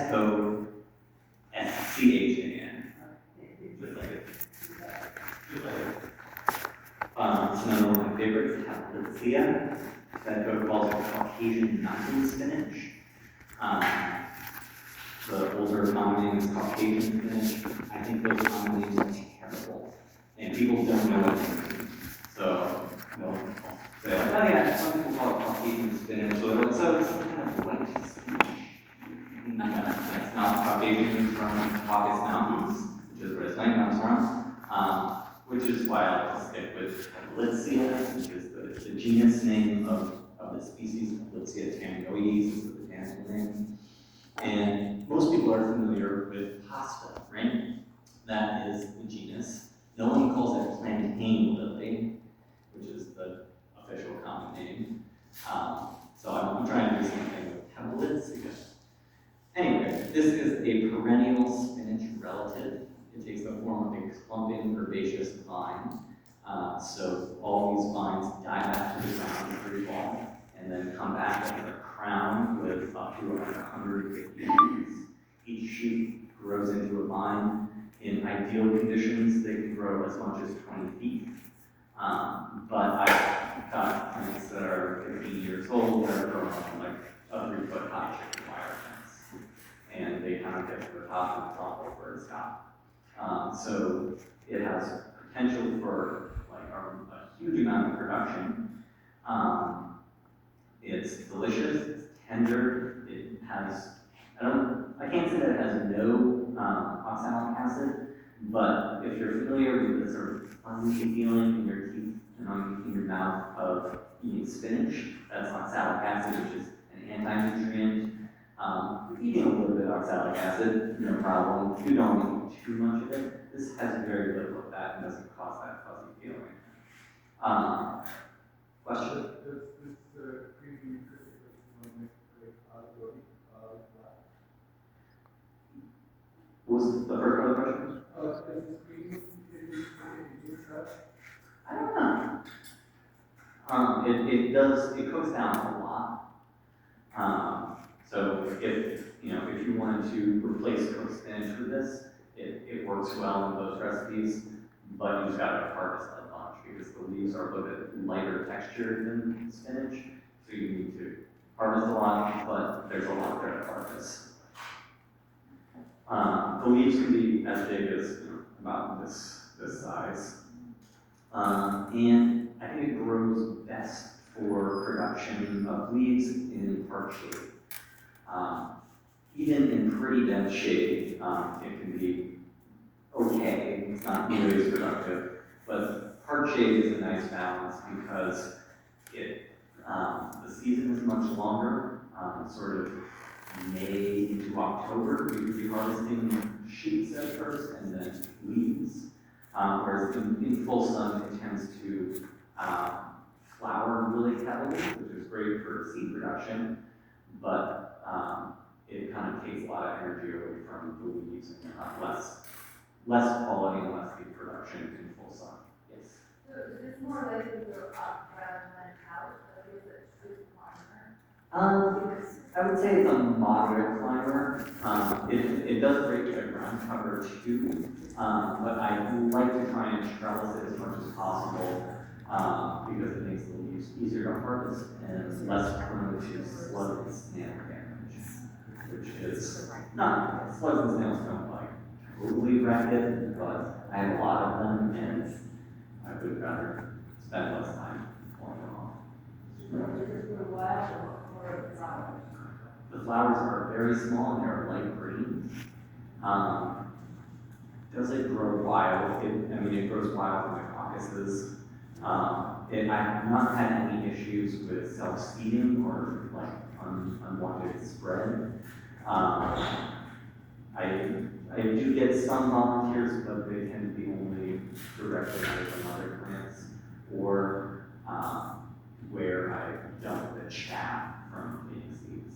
Schoschan. Just like it. Some of my favorites have Litsea, that Cook calls it Caucasian mountain spinach. The older common name is Caucasian spinach. I think those common names are terrible, and people don't know what they mean. So they'll say, like, oh yeah, some people call it Caucasian spinach, so it's some kind of white spinach. It's not Caucasian from Caucasus Mountains, which is where his name comes from, which is why I'll stick with Litsea, which is the genus name of the species. Litsea tangoides is the botanical name. And most people are familiar with hosta, right? That is the genus. No one calls it plantain lily, which is the official common name. So I'm trying to do something with pebblets. Anyway, this is a perennial spinach relative. It takes the form of a clumping herbaceous vine. So all these vines die back to the ground every fall, and then come back as a crown with up to 150 shoots. Each shoot grows into a vine. In ideal conditions, they can grow as much as 20 feet. But I've got plants that are 15 years old that are growing on like a 3-foot high chicken wire fence. And they kind of get to the top and drop over and stop. So it has potential for like a huge amount of production. It's delicious, it's tender, it has, I can't say that it has no oxalic acid, but if you're familiar with the sort of uneasy feeling in your teeth and in your mouth of eating spinach, that's oxalic acid, which is an anti-nutrient. Eating a little bit of oxalic acid, no problem. If you don't eat too much of it, this has very little of that and doesn't cause that fuzzy feeling. Question? What was the first part of the question? I don't know. It cooks down a lot. So if you wanted to replace cooked spinach with this, it works well in those recipes, but you just gotta harvest a bunch because the leaves are a little bit lighter textured than spinach, so you need to harvest a lot, but there's a lot there to harvest. The leaves can be as big as about this size, and I think it grows best for production of leaves in park shade. Even in pretty dense shade, it can be okay. It's not nearly as productive, but park shade is a nice balance because the season is much longer, sort of May into October. You could be harvesting shoots at first and then leaves, whereas in full sun it tends to flower really heavily, which is great for seed production, but it kind of takes a lot of energy away from the leaves and less quality and less seed production in full sun. Yes? So it's more likely to go up rather than out, but is it true climber? I would say it's a moderate climber. It does break the ground cover too, but I like to try and trellis it as much as possible because it makes the leaves easier to harvest and less prone to slug and snail damage, which is not, slugs and snails don't like totally wreck it, but I have a lot of them and I would rather spend less time pulling them off. The flowers are very small and they're light green. Does it grow wild? It grows wild in the Caucasus. I have not had any issues with self-seeding or like unwanted spread. I do get some volunteers, but they tend to be only directly from other plants or where I dump the chaff from being seeds.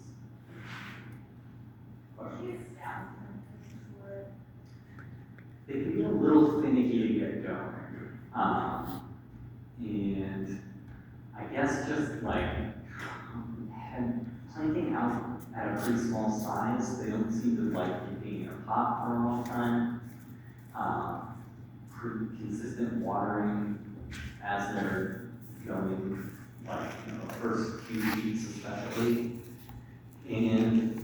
They can be a little finicky to get going. And I guess just like planting out at a pretty small size. They don't seem to like be being in a pot for a long time. Pretty consistent watering as they're going, like, the first few weeks especially. And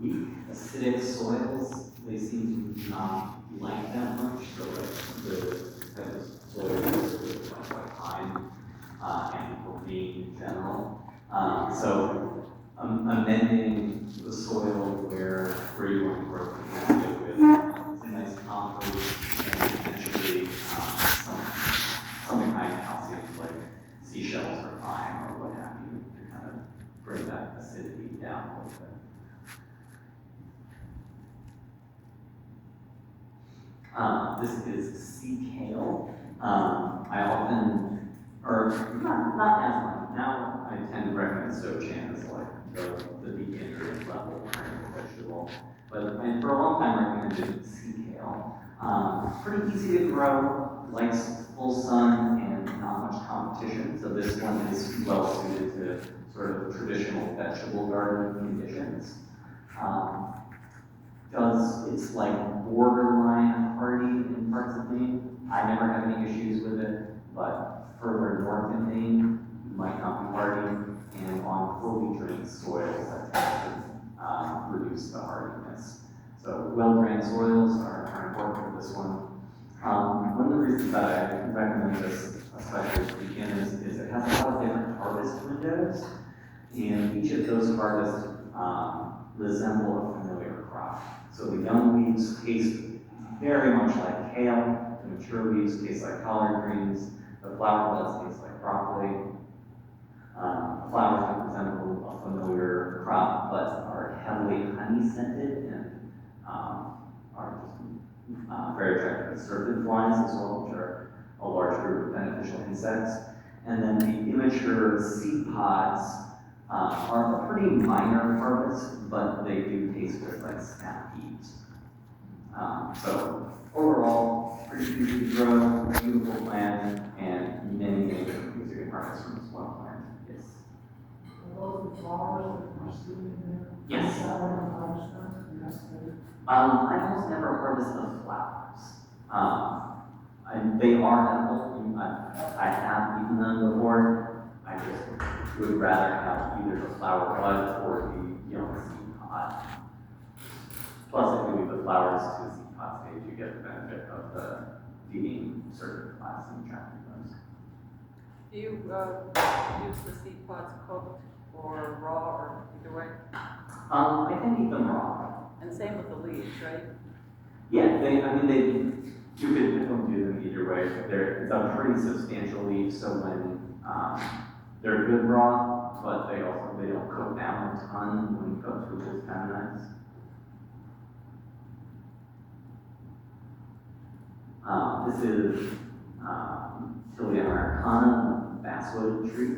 weak acidic soils, they seem to not like that much. So like the type of soils is like pine and green in general. So amending the soil where you want to grow with some nice compost and potentially something high in calcium like seashells or pine or what have you to kind of bring that acidity down a little bit. This is sea kale. I often, or not as much. Now I tend to recommend sochan as like the beginner level kind of vegetable. But I, for a long time, recommended sea kale. Pretty easy to grow, likes full sun and not much competition. So this one is well suited to sort of traditional vegetable garden conditions. It's like borderline hardy in parts of Maine. I never have any issues with it, but further north in Maine, might not be hardy, and on poorly drained soils that tend to reduce the hardiness. So well-drained soils are important for this one. One of the reasons that I recommend this, especially for beginners, is it has a lot of different harvest windows, and each of those harvests resemble a familiar crop. So the young leaves taste very much like kale, the mature leaves taste like collard greens, the flower buds taste like broccoli. The flowers resemble a familiar crop, but are heavily honey scented and are just very attractive to syrphid flies as well, which are a large group of beneficial insects. And then the immature seed pods are a pretty minor harvest, but they do taste just like snap peas. So overall, pretty easy to grow, beautiful plant, and many different things you can harvest from this one plant. Yes. Are those the flowers that we're seeing there? Yes. Is that where the flowers come? Yes, they- I almost never harvest the flowers. They are edible. I have eaten them before. I just would rather have either the flower bud or the young seed pod. Plus, if you leave the flowers to the seed pod stage, you get the benefit of the feeding certain flies and attracting those. Do you use the seed pods cooked or raw or either way? I can eat them raw. And same with the leaves, right? Yeah, you could do them either way. It's a pretty substantial leaf, so when they're good raw, but they don't cook down a ton when cooked, which is kind of nice. This is Tilia americana, basswood tree.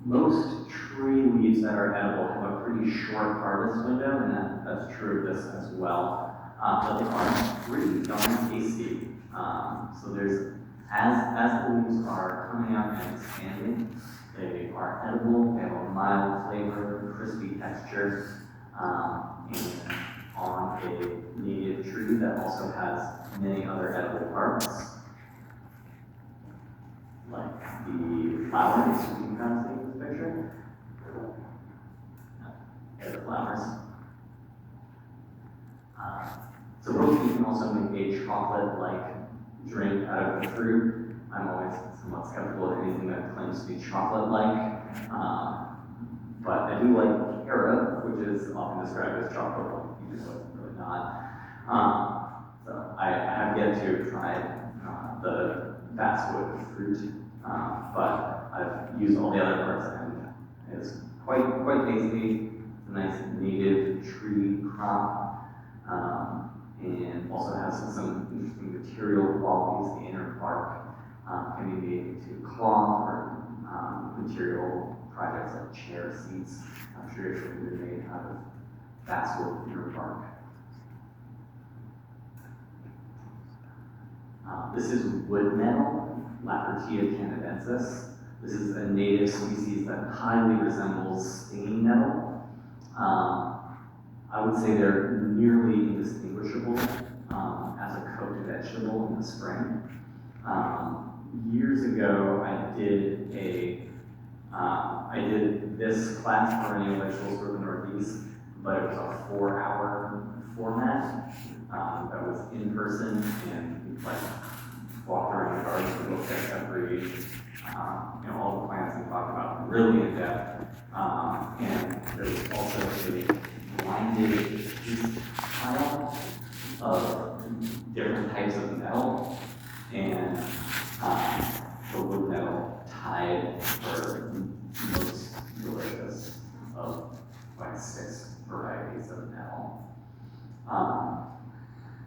Most tree leaves that are edible have a pretty short harvest window, and that's true of this as well. But they are pretty darn tasty. So as the leaves are coming out and expanding, they are edible, they have a mild flavor, crispy texture, and on a native tree that also has many other edible parts, like the flowers. You can kind of see in this picture. Yeah, the flowers. So both you can also make a chocolate-like drink out of the fruit. I'm always somewhat skeptical of anything that claims to be chocolate-like. But I do like carob, which is often described as chocolate-like, even though it's really not. So I have yet to try the basswood fruit, but I've used all the other parts, and it's quite tasty. It's a nice native tree crop. And also has some interesting material qualities. The inner bark can be made into cloth or material projects like chair seats. I'm sure it's been made out of basswood inner bark. This is wood nettle, Lapertia canadensis. This is a native species that highly resembles stinging nettle. I would say they're nearly indistinguishable as a cooked vegetable in the spring. Years ago, I did this class, Perennial Vegetables for the Northeast, but it was a 4-hour format that was in person, and like walked around the garden and looked at every, all the plants and talked about them really in depth. And there was also a blinded piece pile of different types of nettle, and the wood nettle tied for most delicious of like 6 varieties of nettle.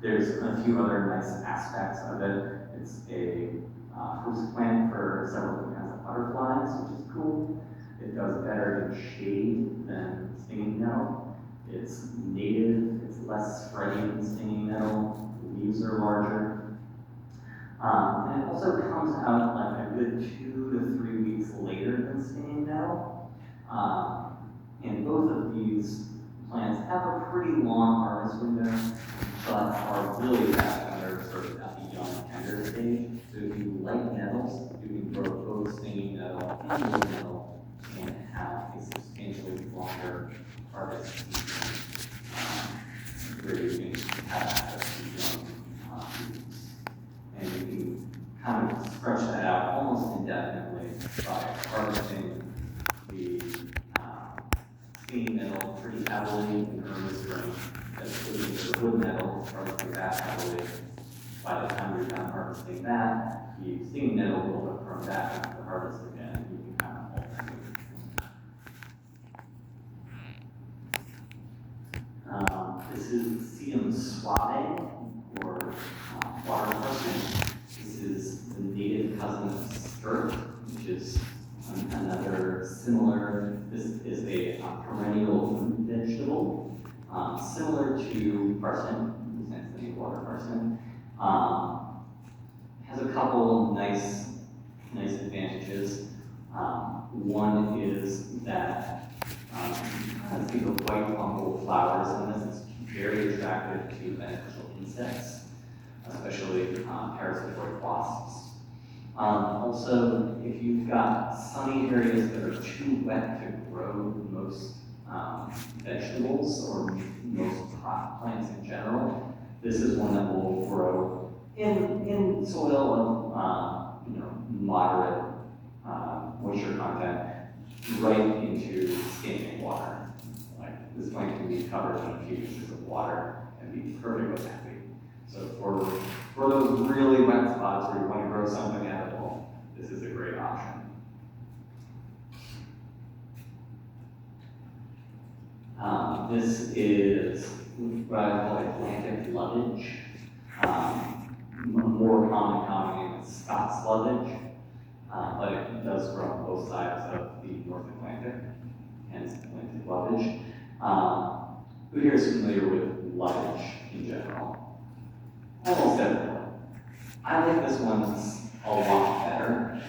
There's a few other nice aspects of it. It's a host plant for several different kinds of butterflies, which is cool. It does better in shade than stinging nettle. It's native, it's less spready than stinging nettle. The leaves are larger. And it also comes out like a good 2 to 3 weeks later than stinging nettle. And both of these plants have a pretty long harvest window, but are really fast when they're sort of at the young tender stage. So if you like nettles, you can grow both stinging nettle and wood nettle and have a substantially longer harvest season, where you can have access to young leaves. And you can kind of stretch that out almost indefinitely by harvesting the stinging nettle pretty heavily in early spring, as opposed to the wood nettle, harvesting that heavily. By the time you're done harvesting that, the stinging nettle will have grown back into the harvest again, and you can kind of alternate. This is Sedum suave, or water parsley. This is the native cousin of skirt, which is another similar, this is a perennial root vegetable, similar to parsnip, essentially water parsnip. Has a couple nice advantages. One is that I think of white fungal flowers in this. It's very attractive to beneficial insects, especially parasitoid wasps. Also, if you've got sunny areas that are too wet to grow most vegetables or most crop plants in general, this is one that will grow in soil of moderate moisture content right into standing water. Like this plant can be covered in a few inches of water and be perfectly happy. So for those really wet spots where you want to grow something edible, this is a great option. This is what I call Atlantic lovage. More common name is Scots lovage, but it does grow on both sides of the North Atlantic, hence Atlantic lovage. Who here is familiar with lovage in general? Almost everyone. I like this one a lot better.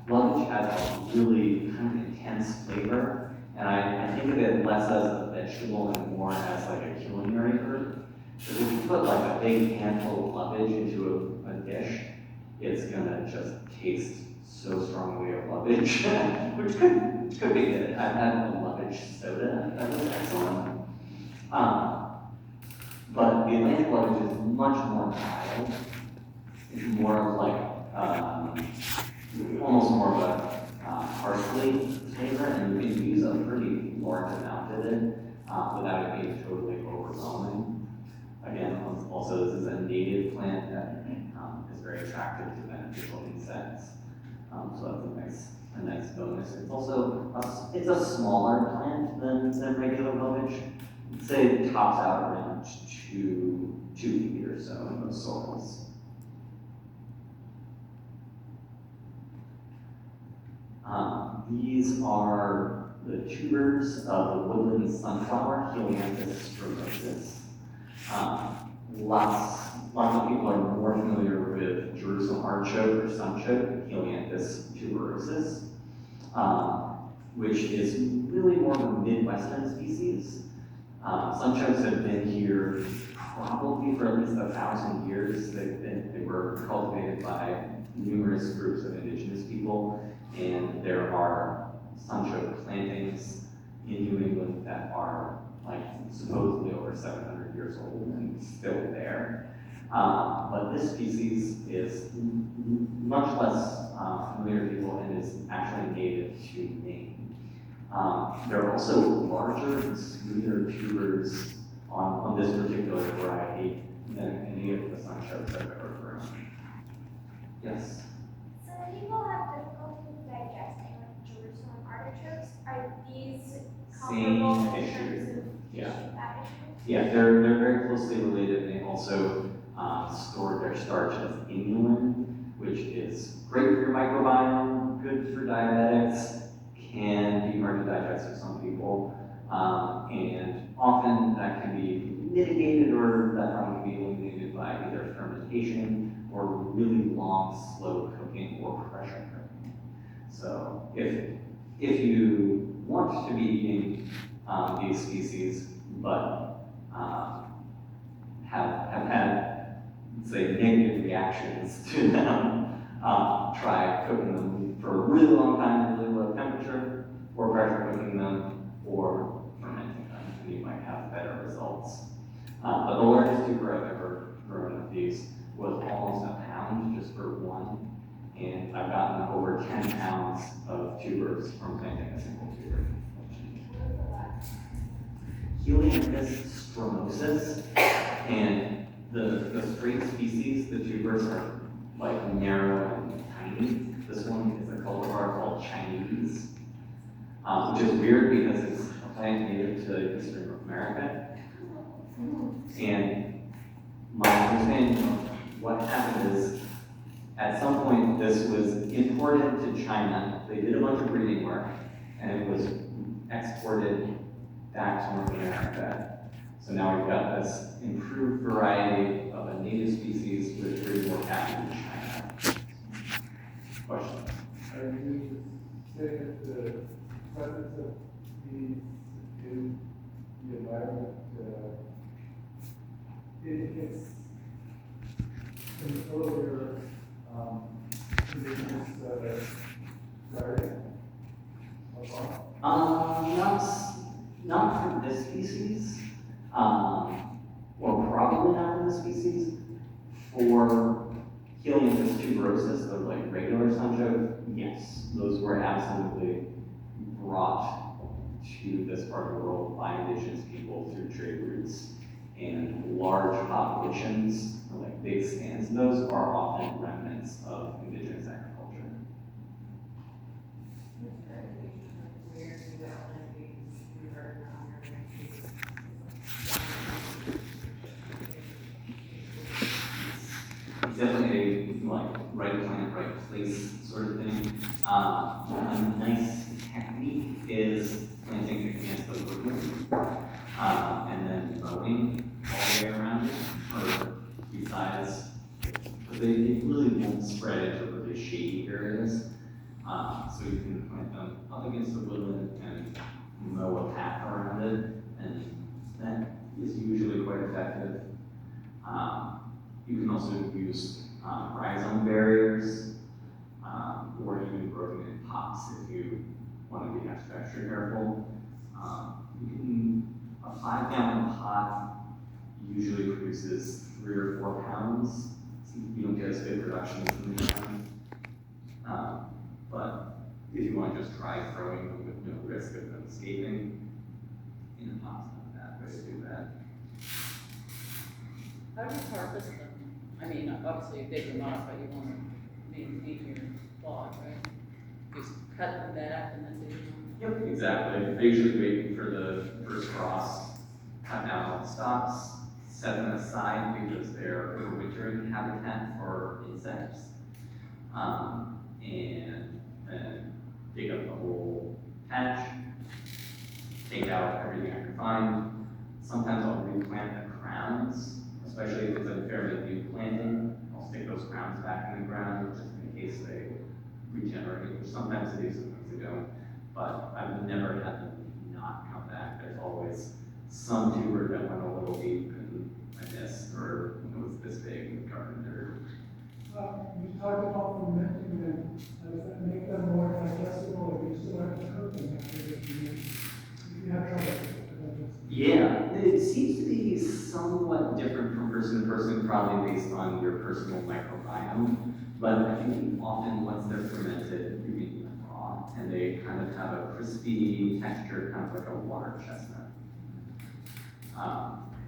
Lovage has a really kind of intense flavor, and I think of it less as a vegetable and more as like a culinary herb. Because if you put like a big handful of lovage into a dish, it's gonna just taste so strongly of lovage, which could be good. I've had a lovage soda that was excellent. But the Atlantic lovage is much more mild. It's more of like, almost more of a parsley flavor, and you can use a pretty large amount of it without it being totally overwhelming. Again, also this is a native plant that is very attractive to beneficial insects. So that's a nice bonus. It's also it's a smaller plant than regular lovage. I'd say it tops out around 2 feet or so in most soils. These are the tubers of the woodland sunflower, Helianthus stromosus. Lots of people are more familiar with Jerusalem artichoke or sunchoke, Helianthus tuberosus, which is really more of a Midwestern species. Sunchokes have been here probably for at least 1,000 years. They were cultivated by numerous groups of indigenous people, and there are sunchoke plantings in New England that are like supposedly over 700 years old and still there. But this species is much less familiar to people and is actually native to Maine. There are also larger and smoother tubers on this particular variety than any of the sunchokes I've ever grown. Yes? So when people have difficulty digesting like Jerusalem artichokes, are these comparable in issue. terms of Yeah. that issue? Yeah, they're very closely related. They also store their starch as inulin, which is great for your microbiome, good for diabetics, can be hard to digest for some people, and often that can be mitigated or that problem can be eliminated by either fermentation or really long, slow cooking or pressure cooking. So if you want to be eating these species, but have had, say, negative reactions to them, try cooking them for a really long time at really low temperature, or pressure cooking them, or fermenting them, and you might have better results. But the largest tuber I've ever grown of these was almost a pound just for one, and I've gotten over 10 pounds of tubers from planting a single tuber. Helianthus stromosus, and the straight species, the tubers are like narrow and tiny. This one is a cultivar called Chinese, which is weird because it's a plant native to Eastern North America. And my understanding of what happened is, at some point this was imported to China. They did a bunch of breeding work, and it was exported back to North America. So now we've got this improved variety of a native species with breeding work happening in China. Question? Are you saying that the presence of these in the environment indicates control of your indigenous variety? Not for this species, or probably not for this species. For Helianthus tuberosus, the like regular sunchoke, yes, those were absolutely brought to this part of the world by indigenous people through trade routes. And large populations, like big stands, those are often remnants of indigenous agriculture. Definitely a like right plant, right place sort of thing. A nice technique is planting against the woodland, and then mowing all the way around it, or besides, but they really won't spread into really shady areas. So you can plant them up against the woodland and mow a path around it, and that is usually quite effective. You can also use rhizome barriers, or even growing in pots if you want to be extra careful. A 5-gallon pot usually produces 3 or 4 pounds. So you don't get as good production from the ground. But if you want to just try throwing them with no risk of them escaping, in a pot's not a bad way to do that. How do you harvest them? I mean, obviously you dig them up, but you want to maintain your plot, right? You just cut them back and then dig them. Yep, exactly. I usually wait for the first frost, cut down all the stalks, set them aside because they're overwintering habitat for insects, and then dig up the whole patch, take out everything I can find. Sometimes I'll replant the crowns, especially if it's a fairly new planting. I'll stick those crowns back in the ground just in case they regenerate, which sometimes they do, sometimes they don't. But I've never had them not come back. There's always some tuber that went a little deep and I missed, or it was this big in the garden dirt. You talked about fermenting them, does that make them more digestible, or you still have to cook them after you have trouble with it? Yeah, it seems to be somewhat different from person to person, probably based on your personal microbiome. But I think often once they're fermented, you eat them raw, and they kind of have a crispy texture, kind of like a water chestnut.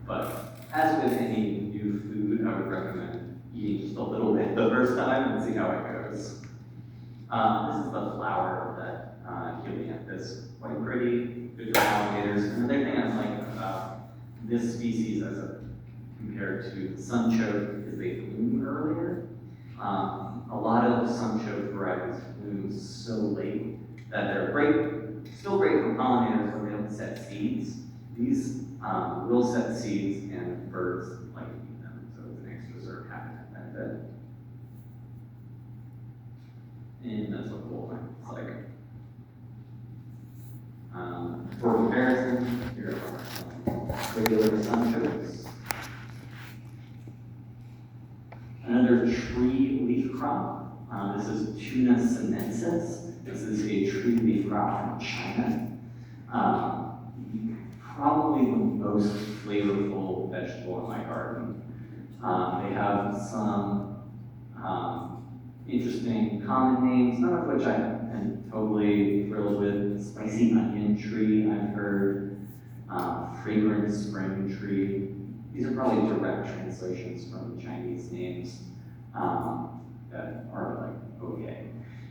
But as with any new food, I would recommend eating just a little bit the first time and see how it goes. This is the flower that helianthus, quite pretty, good for pollinators. Another thing I like about this species compared to sunchoke is they bloom earlier. A lot of sunchoke varieties bloom so late that they're great, still great for pollinators when they don't set seeds. These will set seeds and birds like to eat them, so it's an extra sort of habitat benefit. And that's what cool looks like. For comparison, here are some regular sunchokes. Another tree leaf crop. This is Tuna sinensis. This is a tree leaf crop from China. Probably the most flavorful vegetable in my garden. They have some interesting common names, none of which I am totally thrilled with. Spicy onion tree, I've heard. Fragrant spring tree. These are probably direct translations from Chinese names that are like okay.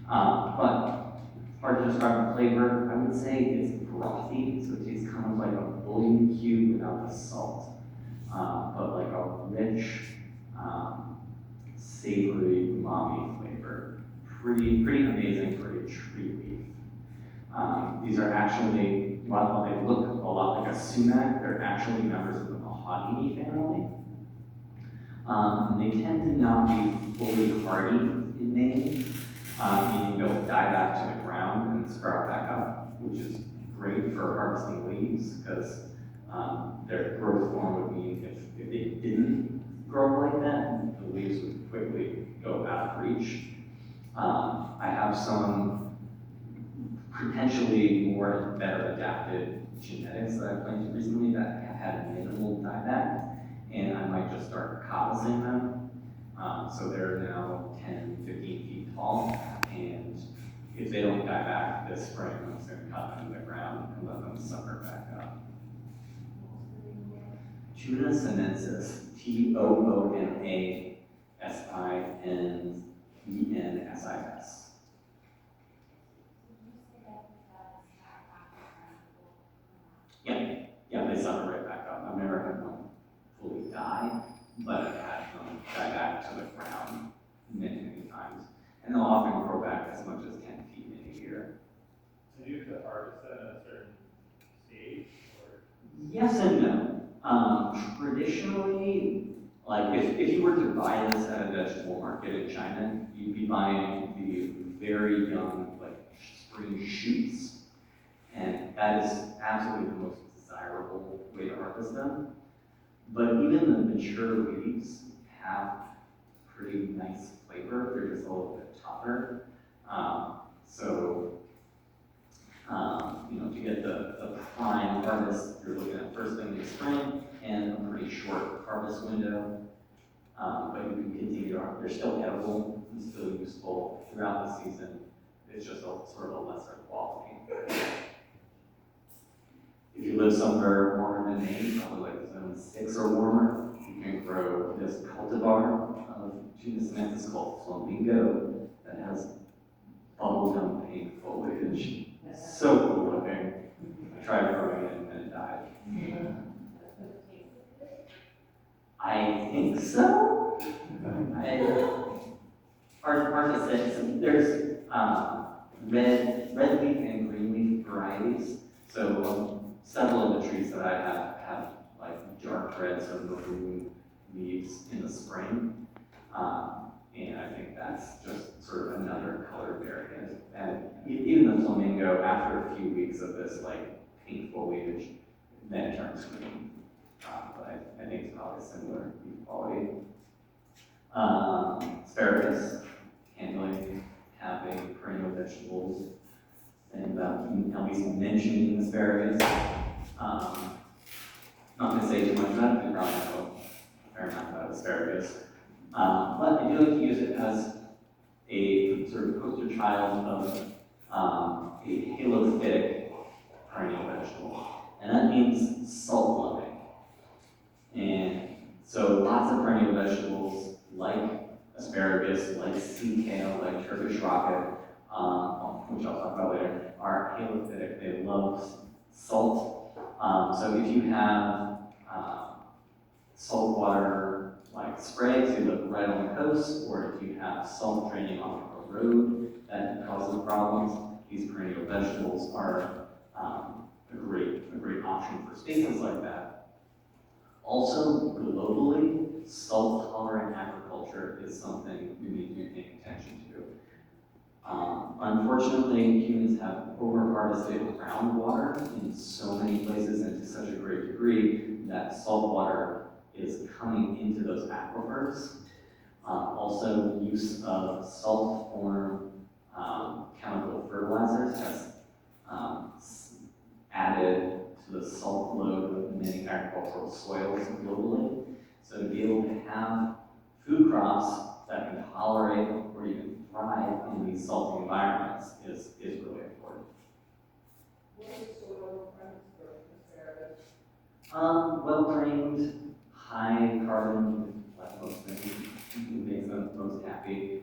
But hard to describe the flavor. I would say it's brothy, so it tastes kind of like a bouillon cube without the salt. But like a rich, savory, umami flavor. Pretty amazing for a tree leaf. These are actually, while they look a lot like a sumac, they're actually members of the mahogany family. And they tend to not be fully hardy in name, meaning they'll die back to the ground and sprout back up, which is great for harvesting leaves, because their growth form would mean if they didn't grow like that, the leaves would quickly go out of reach. I have some potentially more and better adapted genetics that I've planted recently that have had minimal dieback, and I might just start coppicing them. So they're now 10, 15 feet tall, and if they don't die back this spring, I'm just going to cut them in the ground and let them summer back up. Tuna sinensis, Tona sinensis. Yeah, they summer right back up. I've never had one fully die, but I've had them die back to the ground many times. And they'll often grow back as much as 10 feet in a year. So do you have to harvest that at a certain stage, or? Yes and no. Traditionally, like if you were to buy this at a vegetable market in China, you'd be buying the very young, like spring shoots. And that is absolutely the most desirable way to harvest them. But even the mature leaves have pretty nice flavor. They're just a little bit tougher. To get the prime harvest, you're looking at first thing in the spring and a pretty short harvest window. But you can continue to, they're still edible and still useful throughout the season. It's just sort of a lesser quality. If you live somewhere warmer than Maine, probably like zone 6 or warmer, you can grow this cultivar of Tuna sinensis called flamingo that has bubblegum pink foliage. So cool looking. I tried growing it and it died. I think so. Hard to say. So there's red leaf and green leaf varieties. So several of the trees that I have like dark red or maroon leaves in the spring. And I think that's just sort of another color variant. And even the flamingo, after a few weeks of this like pink foliage, then it turns green. But I think it's probably similar leaf quality. Asparagus, can't really have a perennial vegetables. And at least mentioning asparagus. Not gonna say too much about it, you probably know a fair amount about asparagus. But I do like to use it as a sort of poster child of a halophytic perennial vegetable. And that means salt loving. And so lots of perennial vegetables like asparagus, like sea kale, like Turkish rocket, which I'll talk about later, are halophytic. They love salt. So if you have salt water like sprays, you live right on the coast, or if you have salt draining off a road that causes problems, these perennial vegetables are a great option for spaces like that. Also, globally, salt-tolerant agriculture is something we need to be paying attention to. Unfortunately, humans have over-harvested groundwater in so many places and to such a great degree that salt water is coming into those aquifers. Also, use of salt-form chemical fertilizers has added to the salt load of many agricultural soils globally. So to be able to have food crops that can tolerate or even thrive in these salty environments is really important. What is the soil requirements for asparagus? Well-drained, high carbon, like most things, makes them most happy.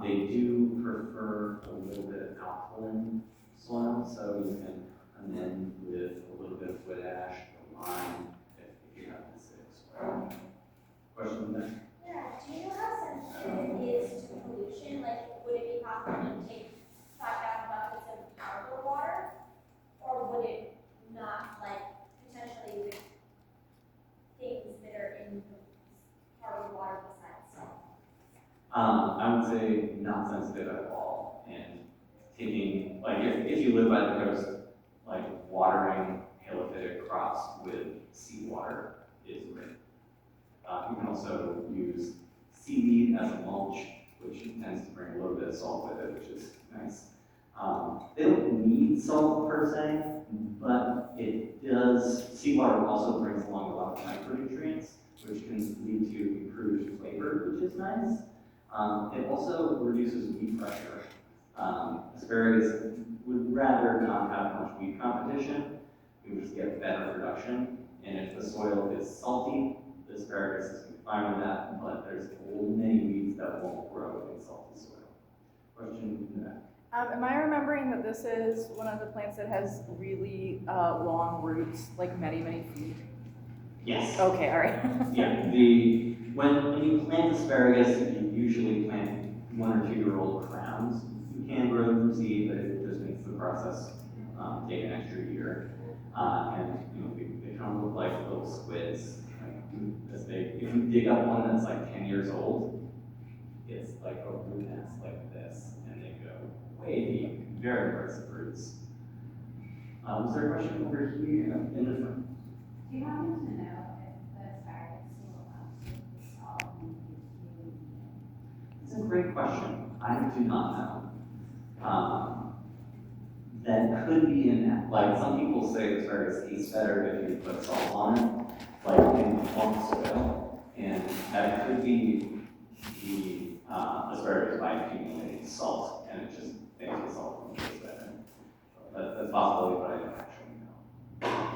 They do prefer a little bit of alkaline soil, so you can amend with a little bit of wood ash or lime if you have acidic soil. Question there? Yeah, do you know how sensitive it is to pollution? Like, would it be possible to take 5,000 buckets of harbor water? Or would it not, like, potentially with things that are in the harbor water besides salt? I would say not sensitive at all. And taking, like, if you live by the coast, like watering halophytic crops with seawater is great. You can also use seaweed as a mulch, which tends to bring a little bit of salt with it, which is nice. They don't need salt per se, but it does, seawater also brings along a lot of micronutrients, which can lead to improved flavor, which is nice. It also reduces weed pressure. Asparagus would rather not have much weed competition. You would just get better production. And if the soil is salty, the asparagus is going to be fine with that, but there's many weeds that won't grow in salty soil. Question in the back. Am I remembering that this is one of the plants that has really long roots, like many, many feet? Yes. Okay, all right. Yeah, when you plant asparagus, you usually plant 1 or 2 year old crowns. You can grow them from seed, but it just makes the process take an extra year. And you know, they kind of look like little squids, like this big. If you dig up one that's like 10 years old, it's like a root nest like this, and they go way deep, very impressive roots. Was there a question over here in the front? Do you happen to know if the asparagus still allows you to salt and healing? It's a great question. I do not know. That could be in, like some people say asparagus tastes better if you put salt on it, like in plump soil, and that could be the asparagus by accumulating salt, and it just makes the salt taste better. That's possible, but I don't actually know.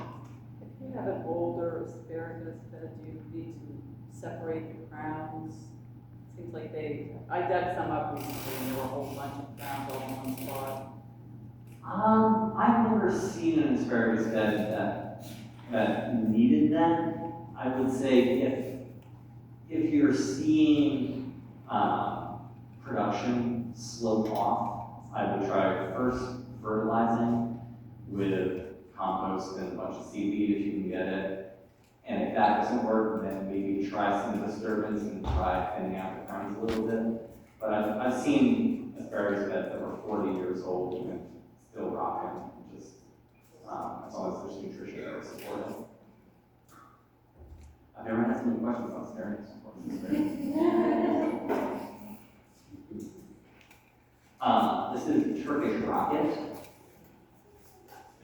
If you have an older asparagus bed, do you need to separate the crowns? Seems like I dug some up recently and there were a whole bunch of crowns all in one spot. I've never seen an asparagus bed that needed that. I would say if you're seeing production slope off, I would try first fertilizing with compost and a bunch of seaweed if you can get it, And if that doesn't work, then maybe try some disturbance and try thinning out the crowns a little bit. But I've seen asparagus beds that were 40 years old and still rocking, just, as long as there's nutrition that support it. I've never had so many questions on asparagus. This is Turkish rocket.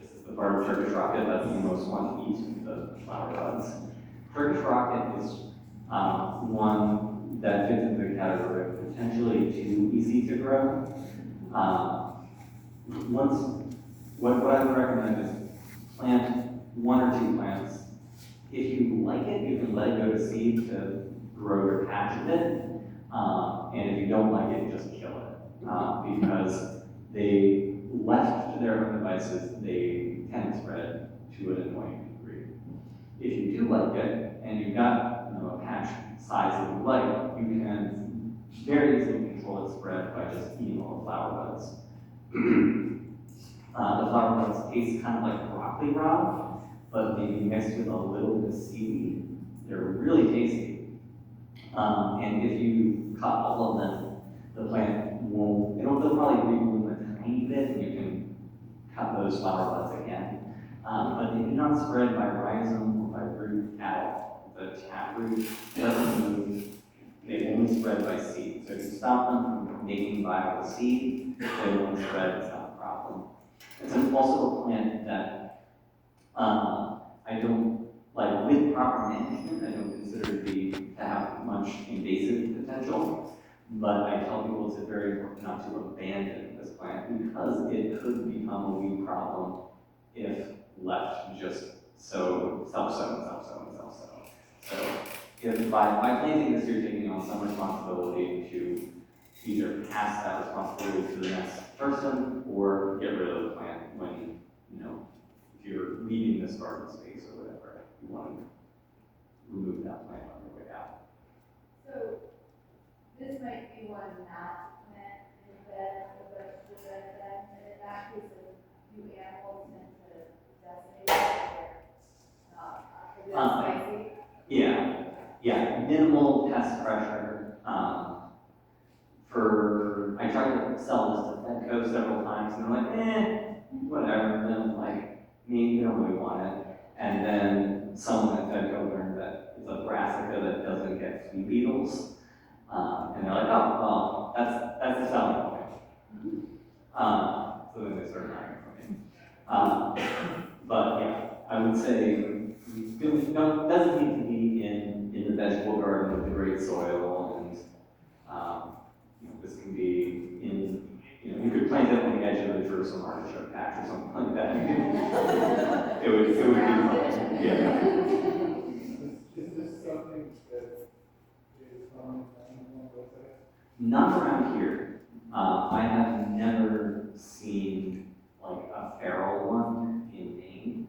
This is the part of Turkish rocket that you most want to eat, the flower buds. Turkish rocket is one that fits into the category of potentially too easy to grow. What I would recommend is plant 1 or 2 plants. If you like it, you can let it go to seed to grow your patch of it. And if you don't like it, just kill it. Because they, left to their own devices, they tend to spread to an annoying degree. If you do like it, and you've got a patch size that you like, you can very easily control its spread by just eating all the flower buds. The flower buds taste kind of like broccoli raw, but maybe mixed with a little bit of seaweed. They're really tasty. And if you cut all of them, the plant won't, they'll probably rebloom a tiny bit, and you can cut those flower buds again. But they do not spread by rhizome or by root at all. The taproot doesn't move. They only spread by seed. So if you stop them from making viable seed, they won't spread. It's not a problem. It's also a plant that I don't, like, with proper management, I don't consider to have much invasive potential. But I tell people it's very important not to abandon this plant because it could become a weed problem if left just so self-sown. So if by planting this, you're taking on some responsibility to either pass that responsibility to the next person or get rid of the plant when, if you're leaving this garden space or whatever, you want to remove that plant on your way out. So, this might be one not to plant in the bed, the vegetable bed, and in that case, a few animals tend to decimate it, spicy. Yeah, minimal pest pressure. I tried to sell this to Fedco several times, and they're like, whatever. And then I'm like, you don't really want it. And then someone at Fedco learned that it's a brassica that doesn't get flea beetles. And they're like, oh, well, that's the selling point. So then they started hiring from me. But yeah, I would say, doesn't need to be in the vegetable garden with the great soil, and this can be in, you could plant it on the edge of the Jerusalem artichoke patch or something like that. It would be fun. Yeah. Is this something that is common on the website? Not around here. I have never seen like a feral one in Maine.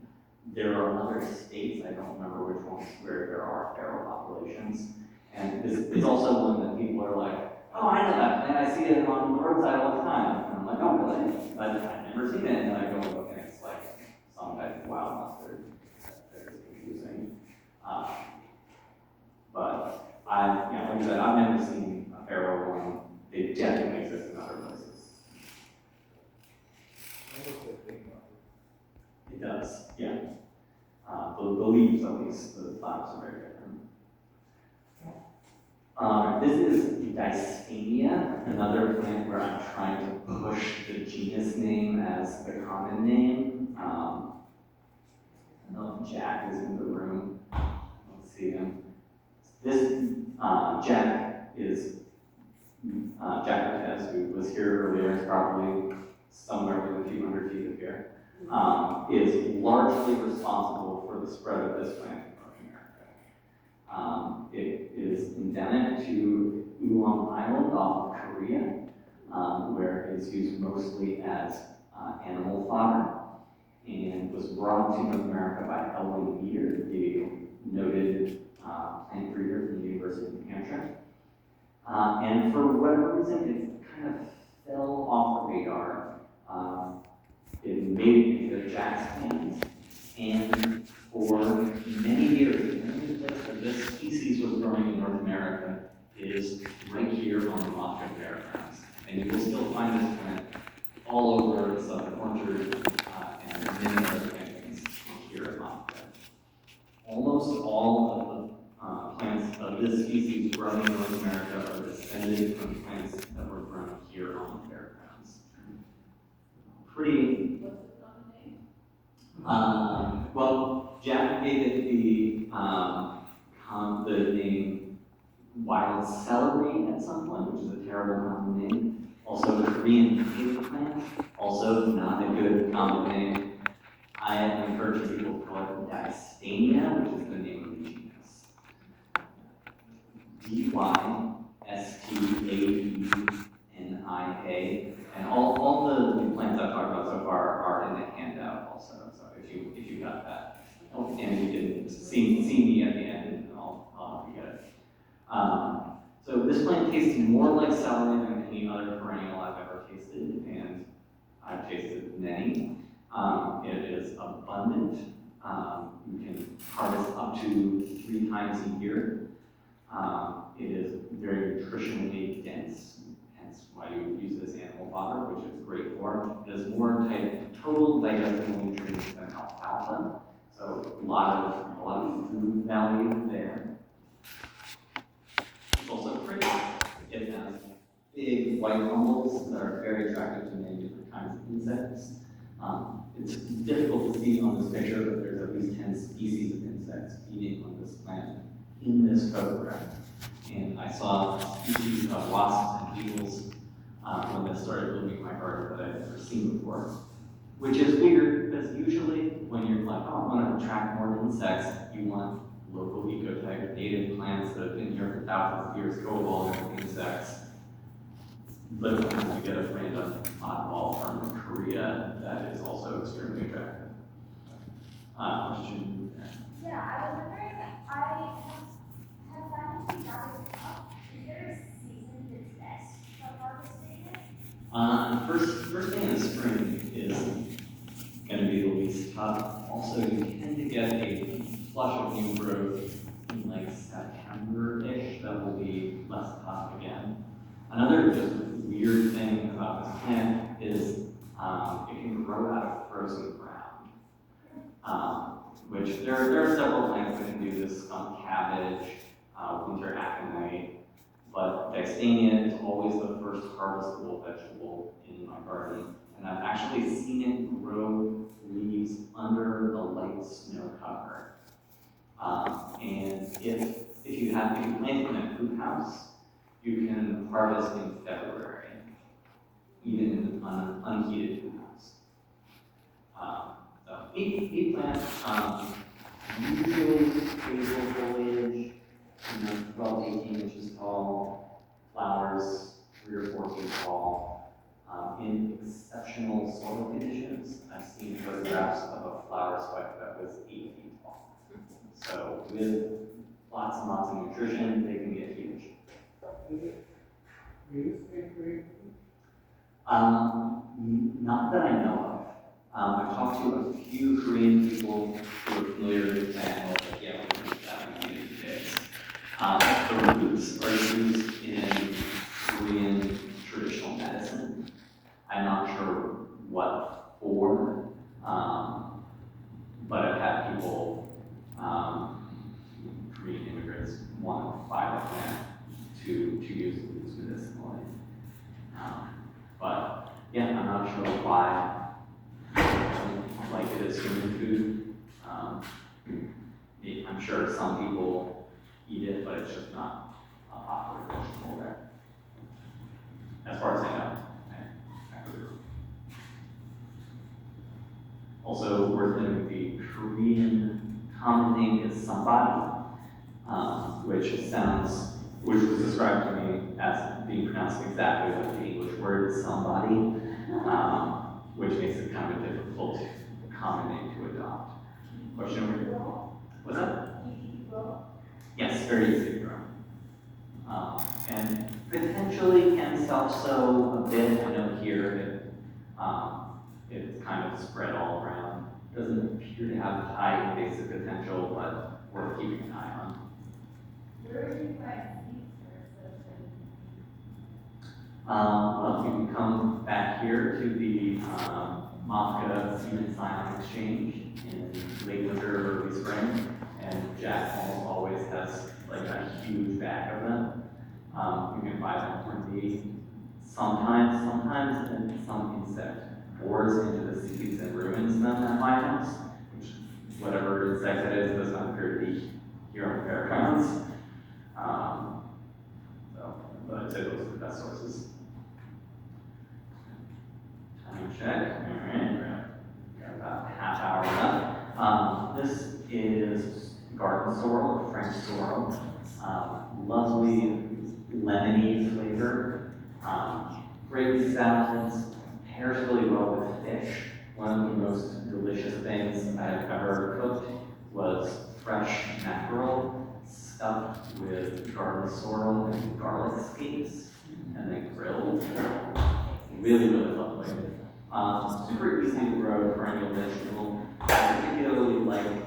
There are other states, I don't remember which ones, where there are feral populations. And this is also one that people are like, oh, I know that plant, I see it on the roadside all the time. And I'm like, oh, really? I've never seen it. And then I go look and it's like some type of wild mustard. That is confusing. But like I said, I've never seen a feral one. They definitely exist in other places. It does, yeah. The leaves, at least, the flowers are very different. This is Dysphenia, another plant where I'm trying to push the genus name as the common name. I don't know if Jack is in the room. Let's see him. This Jack is Jack Cortez, who was here earlier, is probably somewhere within a few hundred feet of here. Is largely responsible for the spread of this plant in North America. It is endemic to Ulam Island off of Korea, where it's used mostly as animal fodder, and was brought to North America by Elwin Meader, the noted plant breeder from the University of New Hampshire. And for whatever reason, it kind of fell off the radar. It made it into Jack's hands, and for many years, Mafia. Almost all of the plants of this species grown in North America are descended from plants that were grown here on the fairgrounds. Pretty. What's the common name? Well, Jack gave it the name wild celery at some point, which is a terrible common name. Also, Korean pig plant, also not a good common name. I encourage people to call it Dystania, which is the name of the genus. Dystania, and all the new plants I've talked about so far are in the handout also. So if you got that, and you didn't see me at the end, and I'll help you get it. So this plant tastes more like celery than any other perennial I've ever tasted, and I've tasted many. It is abundant. You can harvest up to 3 times a year. It is very nutritionally dense, hence why you would use this animal fodder, which it's great for. It has more total digestible nutrients than alfalfa, so a lot of food value there. It's also pretty. It has big white umbels that are very attractive to many different kinds of insects. It's difficult to see on this picture, but there's at least 10 species of insects feeding on this plant in this photograph. And I saw species of wasps and beetles when this started blooming in my garden that I'd never seen before. Which is weird, because usually when you're like, oh, I want to attract more insects, you want local ecotype native plants that have been here for thousands of years, go along with insects. But sometimes you get a random oddball from Korea that is also extremely attractive. Question? Yeah, I was wondering, I have found two topics up. Is there a season that's best for harvesting it? First thing in the spring is going to be the least tough. Also, you tend to get a flush of new growth in like September-ish that will be less tough again. Another just weird thing about this plant is it can grow out of frozen ground. Which there are several plants that can do this, skunk cabbage, winter aconite, but Dystania is always the first harvestable vegetable in my garden. And I've actually seen it grow leaves under the light snow cover. And if you plant it in a hoop house, you can harvest in February, even in an unheated hoop house. So neat plant, usually basal foliage, 12 to 18 inches tall, flowers 3 or 4 feet tall. In exceptional soil conditions, I've seen photographs of a flower spike that was 8 feet tall. So with lots and lots of nutrition, they can get huge. Is it real estate grade? Not that I know of. I've talked to a few Korean people who are familiar with the plant, but yeah, we can that in a few days. The roots are used in Korean traditional medicine. I'm not sure what for, but I've had people, Korean immigrants, want to buy the plant to use the roots medicinally. But yeah, I'm not sure why like it as human food. I'm sure some people eat it, but it's just not a popular vegetable there. As far as I know. Also worth noting, the Korean common name is sambari, which was described to me as being pronounced exactly like the English word somebody, which makes it kind of a difficult common name to adopt. Question over here? What's that? Yes, very easy to grow. And potentially can self-sow a bit. I know here it's kind of spread all around. Doesn't appear to have high invasive potential, but worth keeping an eye on. Where would you find seeds for such Well, you can come back here to the Mafia Seed and Scion Exchange in late winter, Jack almost always has like a huge bag of them. You can buy them from the, sometimes and some insect bores into the seeds and ruins them at my house, which whatever insect that is does not appear to be here on the fairgrounds. But I'd say those are the best sources. Time check. All right, got about a half hour left. This is garden sorrel or French sorrel. Lovely lemony flavor. Great salads. Pairs really well with fish. One of the most delicious things I've ever cooked was fresh mackerel stuffed with garlic sorrel and garlic scapes, and then grilled. Really, really lovely. Super easy to grow perennial vegetable. I particularly like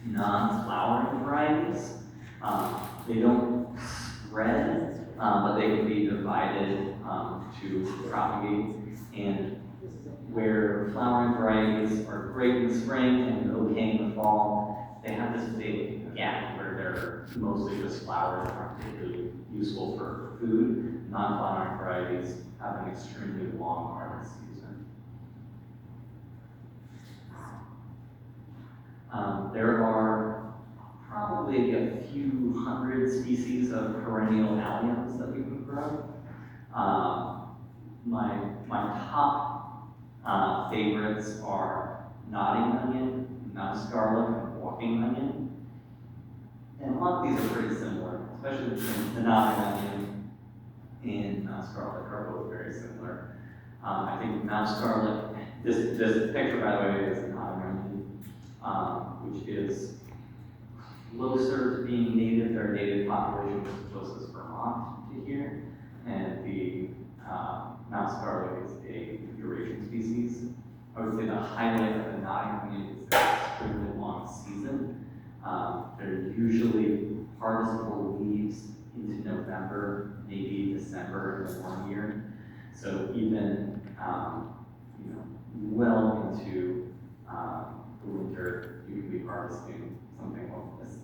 non-flowering varieties. They don't spread, but they can be divided to propagate. And where flowering varieties are great in the spring and okay in the fall, they have this big gap where they're mostly just flowers that aren't particularly useful for food. Non-flowering varieties have an extremely long harvest season. There are probably a few hundred species of perennial alliums that we can grow. My top favorites are nodding onion, mouse garlic, and walking onion. And a lot of these are pretty similar, especially the nodding onion and mouse garlic are both very similar. I think mouse garlic, this picture by the way is a nodding onion, which is closer to being native. Their native population is closest Vermont to here, and the mouse garlic is a Eurasian species. I would say the highlight of the nodding onion is their extremely long season. They're usually harvestable leaves into November, maybe December in one year. So even well into the winter, you can be harvesting something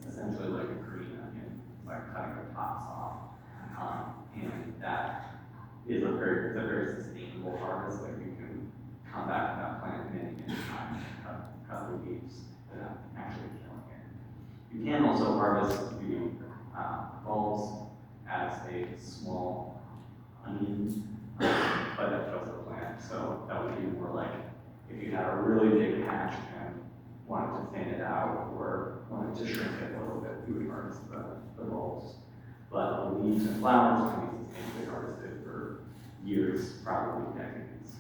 essentially like a green onion, like cutting the tops off, and that is a very sustainable harvest that you can come back to that plant many times and cut the leaves without actually killing it. You can also harvest the bulbs as a small onion, but that kills the plant. So that would be more like if you had a really big patch and wanted to thin it out or wanted to shrink it a little bit, you would harvest the bulbs. But the leaves and flowers can be sustainably harvested for years, probably decades.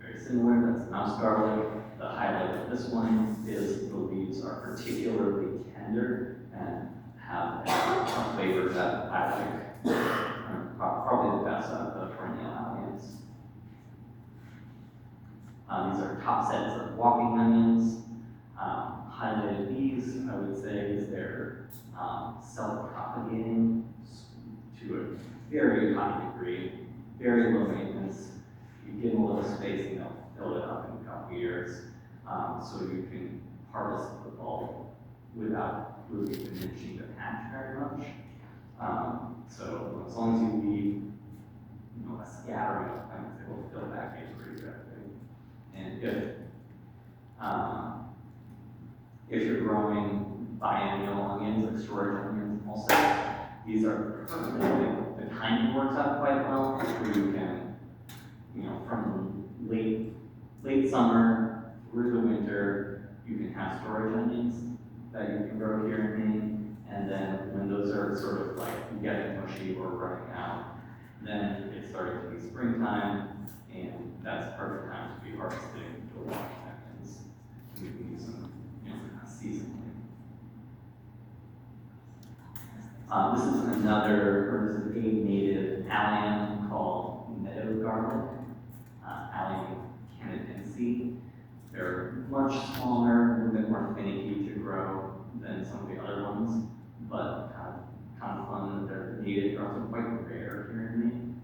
Very similar, that's mouse garlic. The highlight of this one is the leaves are particularly tender and have a flavor that I like. Probably the best out of the perennial alliums. These are top sets of walking onions. Highlighted these, I would say, is they're self-propagating to a very high degree, very low maintenance. You give them a little space and they'll fill it up in a couple years. So you can harvest the bulb without really diminishing the patch very much. So as long as you leave a scattering of plants, it will fill back in pretty rapidly. And if you're growing biennial onions, like storage onions also, these are perfect. The timing works out quite well, where you can, from late summer through the winter, you can have storage onions that you can grow here in Maine, and then when those are sort of like getting mushy or running out, then it's starting to be springtime, and that's the perfect time to be harvesting the walking onions. You can use them, seasonally. This is another, this is a native allium called meadow garlic, Allium canadense. They're much smaller, a little bit more finicky to grow than some of the other ones, but kind of fun that they're native. They're also quite rare here in Maine.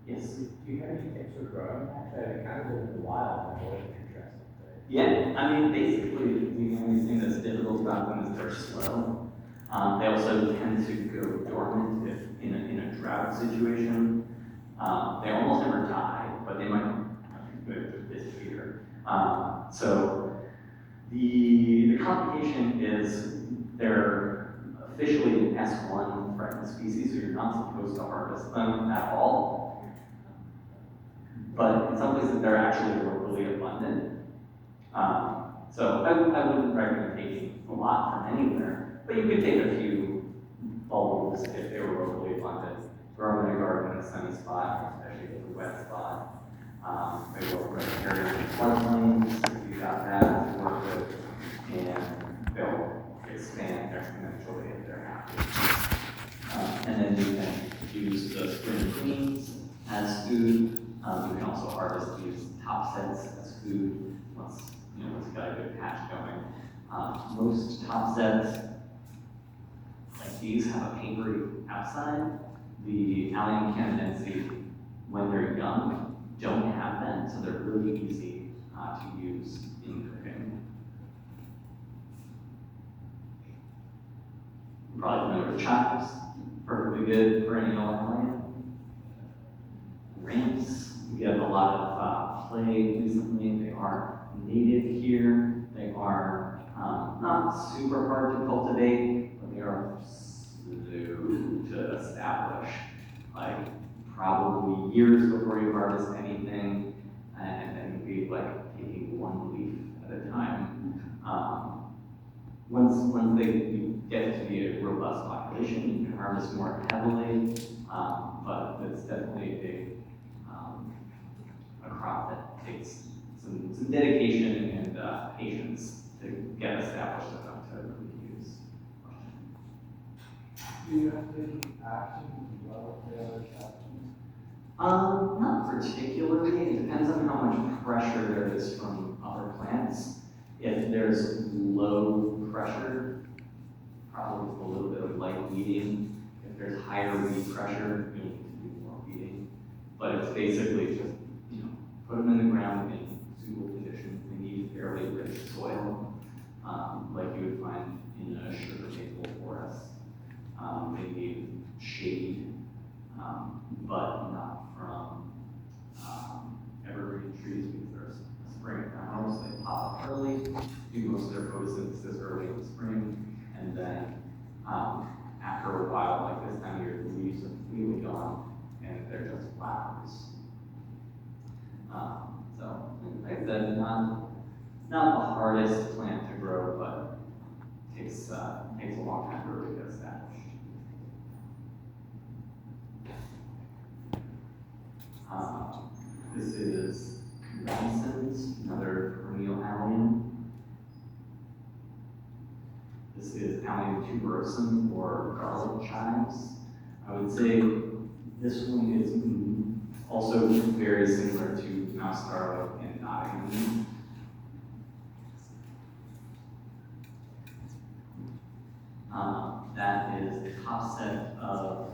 Yes? Do you have any tips for growing that? It kind of lives in the wild, and it's interesting. Yeah, I mean, basically, we only thing that's difficult about them is they're slow. They also tend to go dormant if in a drought situation. They almost never die, but they might disappear. So the complication is they're officially an S1 threatened species, so you're not supposed to harvest them at all. But in some places they're actually locally abundant. So I wouldn't recommend taking a lot from anywhere, but you could take a few bulbs if they were locally abundant. Grow in a garden in a sunny spot, especially if it's a wet spot. Maybe work with areas of floodplains, if you got that to work with, and they'll expand exponentially if they're happy. And then you can use the spring cleans as food. You can also harvest these top sets as food once once you got a good patch going. Most top sets like these have a papery outside. The Allium canadense, when they're young, don't have that, so they're really easy to use in cooking. You're probably familiar with chives, perfectly good perennial allium. Ramps, we have a lot of play recently. They are native here. They are not super hard to cultivate, but they are slow to establish. Like probably years before you harvest anything, and then you'll be like taking one leaf at a time. Once you get to be a robust population, you can harvest more heavily, but it's definitely a crop that takes some dedication and patience to get established enough to really use. Do you have to take action to develop the other sections? Not particularly. It depends on how much pressure there is from other plants. If there's low pressure, probably with a little bit of light weeding. If there's higher weed pressure, you need to do more weeding. But it's basically just, put them in the ground in suitable conditions. They need fairly rich soil, like you would find in a sugar maple forest. They need shade, but not from evergreen trees because they're spring flowers. They pop up early, do most of their photosynthesis early in the spring, and then after a while, like this time of year, the leaves are completely gone, and they're just flowers. So, like I said, not the hardest plant to grow, but takes a long time to really get established. This is Robinson's, another perennial allium. This is Allium tuberosum, or garlic chives. I would say this one is also very similar to mouse garlic and nottingham. That is the top set of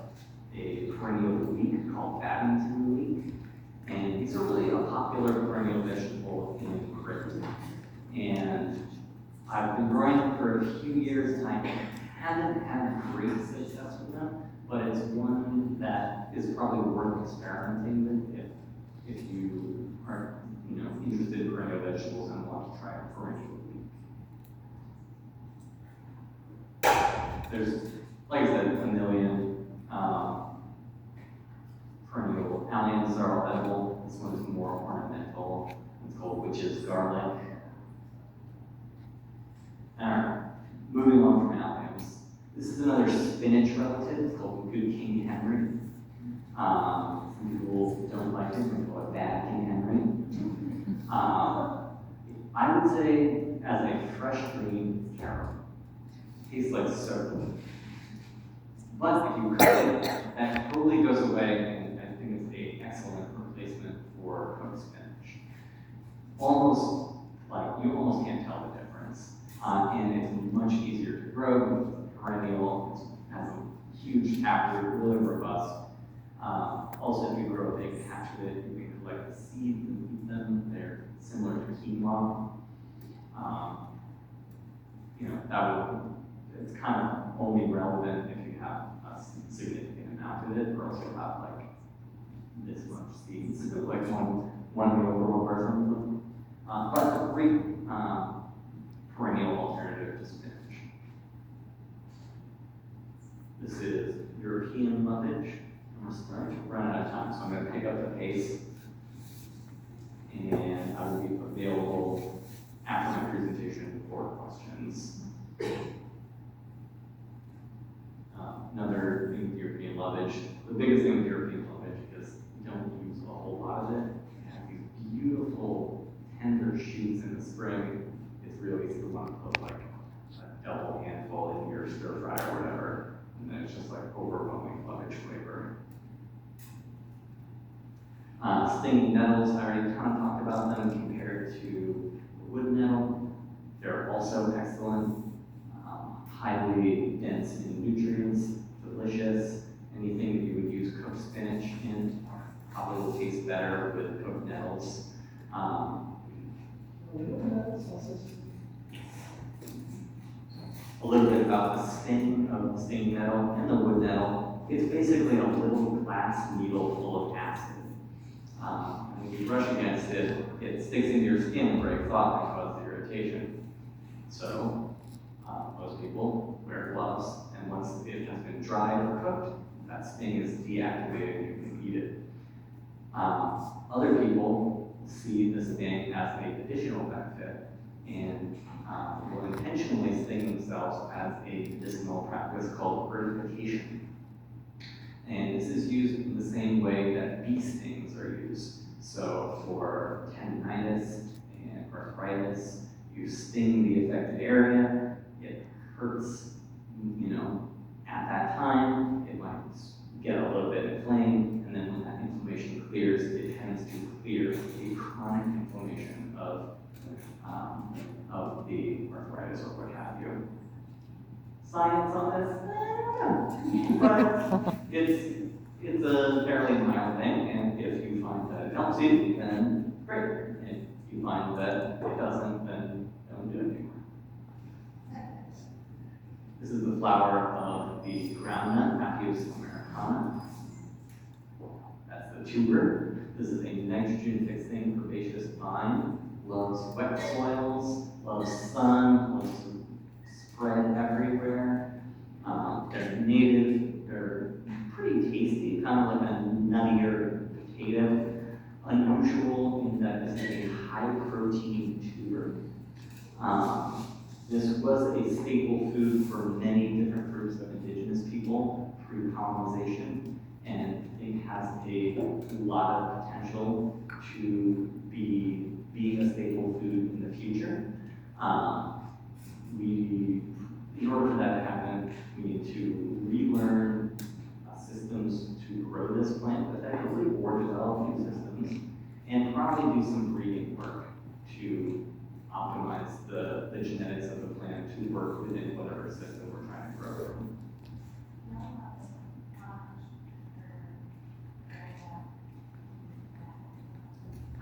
a perennial leek called Babington leek. And these are really a popular perennial vegetable in Britain. And I've been growing them for a few years, and I haven't had great success with them, but it's one that is probably worth experimenting with if you are interested in perennial vegetables and want to try a perennial leek. There's, like I said, a million perennial alliums are all edible. This one is more ornamental. It's called witch's garlic. Moving on from alliums. This is another spinach relative. It's called Good King Henry. Some people don't like it. They call it Bad King Henry. I would say, as a fresh green, it's terrible. Tastes like soap. But if you cook it, that totally goes away, and I think it's an excellent replacement for cooked spinach. Almost, you almost can't tell the difference. And it's much easier to grow. It's perennial. It has a huge taproot, really robust. Also, if you grow a big patch of it, you can collect the seeds and eat them. They're similar to quinoa. that would, it's kind of only relevant if you have a significant amount of it, or else you'll have like this much seeds, so like one meal for one person. But a great perennial alternative to spinach. This is European lovage, and we're starting to run out of time, so I'm going to pick up the pace, and I will be available after my presentation for questions. Another thing with European lovage, the biggest thing with European lovage is you don't use a whole lot of it. You have these beautiful, tender shoots in the spring. It's really easy to want to put like a double handful in your stir fry or whatever, and then it's just like overwhelming lovage flavor. Stinging nettles, I already kind of talked about them compared to the wood nettle. They're also excellent, highly dense in nutrients, delicious. Anything that you would use cooked spinach in probably will taste better with cooked nettles. A little bit about the sting of the stinging nettle and the wood nettle. It's basically a little glass needle full of acid. And when you brush against it, it sticks into your skin and breaks off and causes irritation. So most people wear gloves, and once it has been dried or cooked, that sting is deactivated and you can eat it. Other people see the sting as an additional benefit and will intentionally sting themselves as a medicinal practice called purification. And this is used in the same way that bee stings are used. So for tendinitis and arthritis, you sting the affected area, it hurts, at that time, it might get a little bit inflamed, and then when that inflammation clears, it tends to clear the chronic inflammation of the arthritis or what have you. Science on this? But it's a fairly mild thing, and if you find that it helps you, then great. If you find that it doesn't, then don't do it anymore. This is the flower of the groundnut, Appius americana. That's the tuber. This is a nitrogen-fixing herbaceous vine. Loves wet soils, loves sun, loves to spread everywhere. They're native, they're pretty tasty, kind of like a nuttier potato. Unusual in that this is a high-protein tuber. This was a staple food for many different groups of indigenous people pre-colonization, and it has a lot of potential to be a staple food in the future. In order for that to happen, we need to relearn systems to grow this plant effectively or develop new systems, and probably do some breeding work to optimize the genetics of the plant to work within whatever system we're trying to grow it.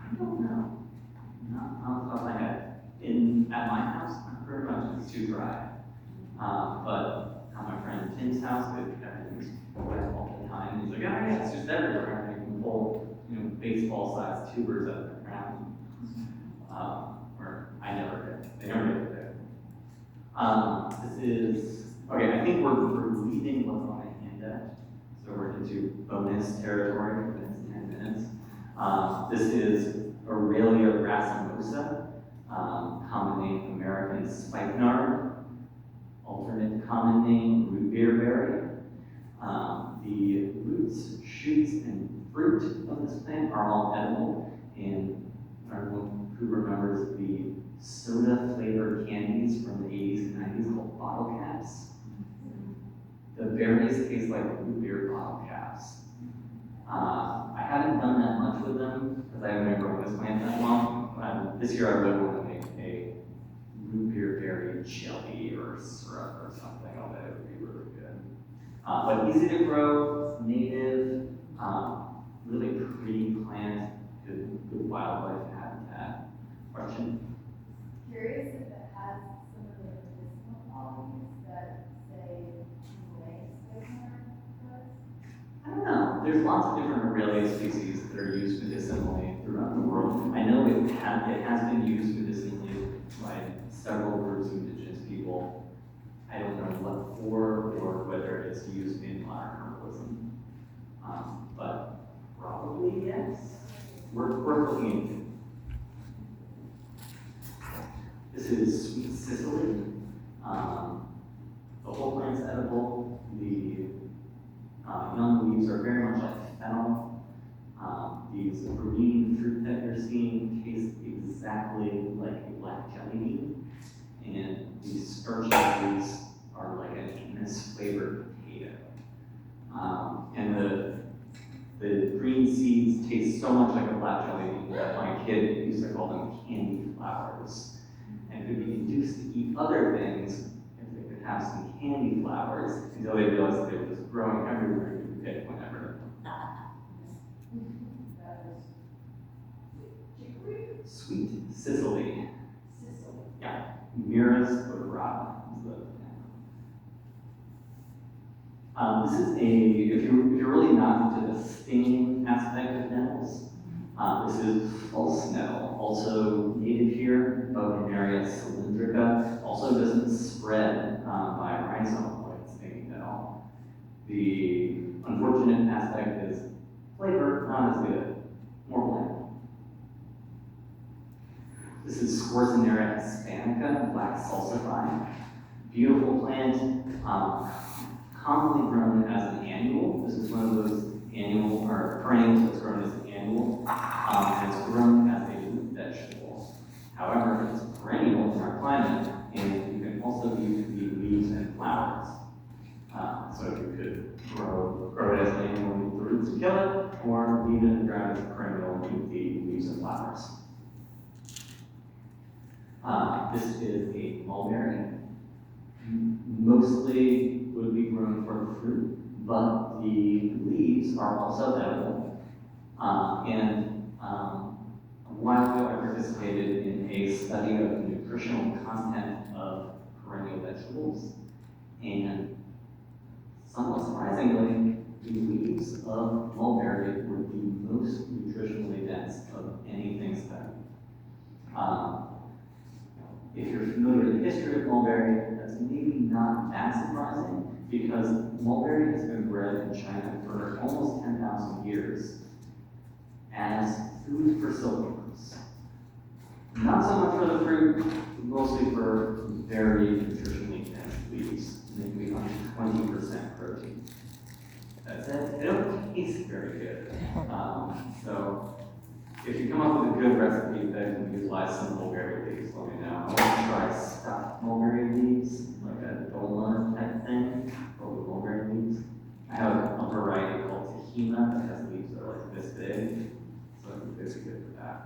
I don't know. Not off the top of my head. At my house, very much it's too dry. But at my friend Tim's house, everything's wet all the time. He's like, oh yeah, it's just everywhere. And you can pull, baseball-sized tubers out of the ground. Or I never did. They never did there. This is, okay, I think we're leaving what's on my handout. So we're into bonus territory for the next 10 minutes. This is Aurelia racemosa, common name American spikenard, alternate common name root beer berry. The roots, shoots, and fruit of this plant are all edible, and everyone who remembers the soda-flavored candies from the 80s and 90s called bottle caps. The berries taste like root beer bottle caps. I haven't done that much with them because I haven't been growing this plant that long. This year I really want to make a root beer berry jelly or syrup or something. I bet it would be really good. But easy to grow, native, really pretty plant, good wildlife habitat. Question? Curious if it has some of the medicinal lots of different Aurelia species that are used medicinally throughout the world. I know it has been used medicinally by several groups of indigenous people. I don't know what for or whether it's used in modern herbalism. But probably yes. We're looking into it. This is sweet Sicily. The whole plant's edible. The young leaves are very much like fennel. These green fruit that you're seeing taste exactly like a black jelly bean. And these starchy leaves are like a misflavored potato. And the green seeds taste so much like a black jelly bean that my kid used to call them candy flowers. And could be induced to eat other things if they could have some candy flowers until they realized that they were just growing everywhere you could pick whenever. Sweet Sicily. Yeah. Mira's odorata is the this is if you're really not into the stinging aspect of nettles, this is false nettle, also native here, Bovinaria cylindrica, also doesn't spread by rhizome like stinging nettle. The unfortunate aspect is flavor, not as good, more bland. This is Squarcineria hispanica, black salsify. Beautiful plant, commonly grown as an annual. This is one of those annual or perennials that's grown as an annual, and it's grown as a root vegetable. However, it's perennial in our climate, and you can also use the leaves and flowers. So you could grow it as an annual with the roots to kill it, or leave it in the ground as a perennial with the leaves and flowers. This is a mulberry. Mostly would be grown for fruit, but the leaves are also edible. A while ago, I participated in a study of the nutritional content of perennial vegetables, and somewhat surprisingly, the leaves of mulberry were the most nutritionally dense of anything studied. If you're familiar with the history of mulberry, that's maybe not that surprising because mulberry has been bred in China for almost 10,000 years as food for silkworms. Not so much for the fruit, mostly for very nutritionally dense leaves, maybe up to 20% protein. That's it. They don't taste very good. So if you come up with a good recipe that can utilize some mulberry leaves, let me know. I want to try stuffed mulberry leaves, like a dolma type thing, filled with mulberry leaves. I have a variety called Tahima that has leaves that are like this big, so I think this is good for that.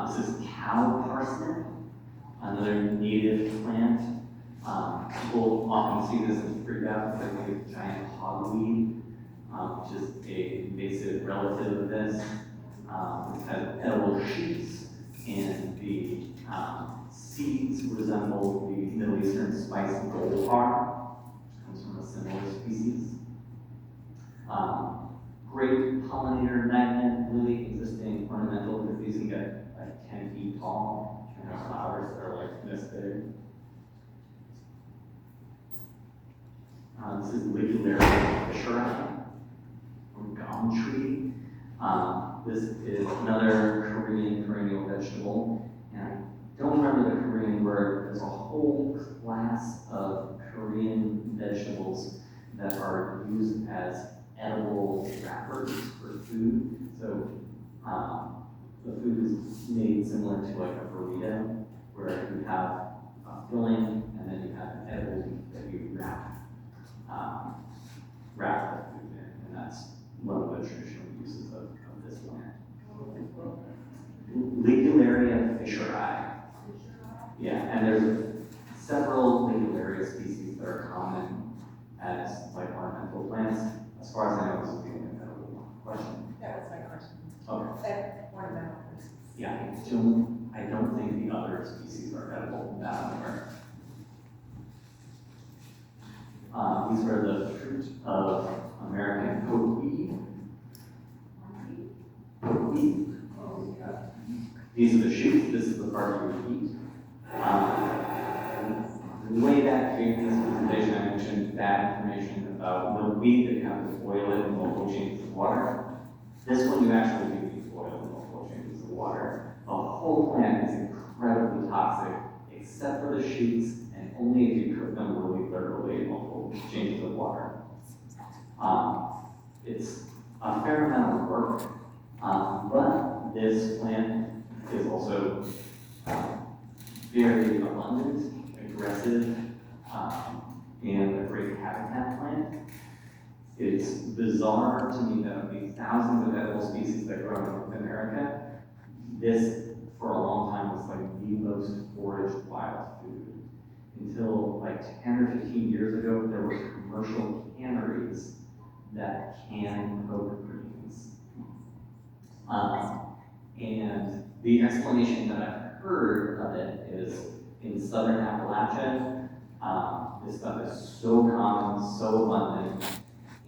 This is cow parsnip, another native plant. People often see this and freak out because they think it's giant hogweed, which is a invasive relative of this. It has edible shoots, and the seeds resemble the Middle Eastern spice goldhar, which comes from a similar species. Great pollinator magnet, really existing ornamental, because these can get like 10 feet tall, and have flowers that are like this big. This is Ligularia fisheri, or gum tree. This is another Korean perennial vegetable, and I don't remember the Korean word. There's a whole class of Korean vegetables that are used as edible wrappers for food. So the food is made similar to like a burrito, where you have a filling and then you have an edible leaf that you wrap the food in, and that's one of the traditional uses of this plant. Ligularia fisheri. Yeah, and there's several Ligularia species that are common as like ornamental plants. As far as I know, this is the only edible question. That was my question. Okay. Ornamental. Yeah, I don't think the other species are edible that anywhere. These are the fruit of American pokeweed. Pokeweed. These are the shoots, this is the part you would eat. Way back in this presentation, I mentioned bad information about milkweed, that you have to boil it in multiple changes of water. This one you actually do need to boil in multiple changes of water. The whole plant is incredibly toxic, except for the shoots, and only if you cook them really thoroughly in multiple changes of water. It's a fair amount of work, but this plant is also very abundant, aggressive, and a great habitat plant. It's bizarre to me that of these thousands of edible species that grow in North America, this for a long time was like the most foraged wild food. Until like 10 or 15 years ago, there were commercial canneries that canned poke greens. And the explanation that I've heard of it is in southern Appalachia, this stuff is so common, so abundant,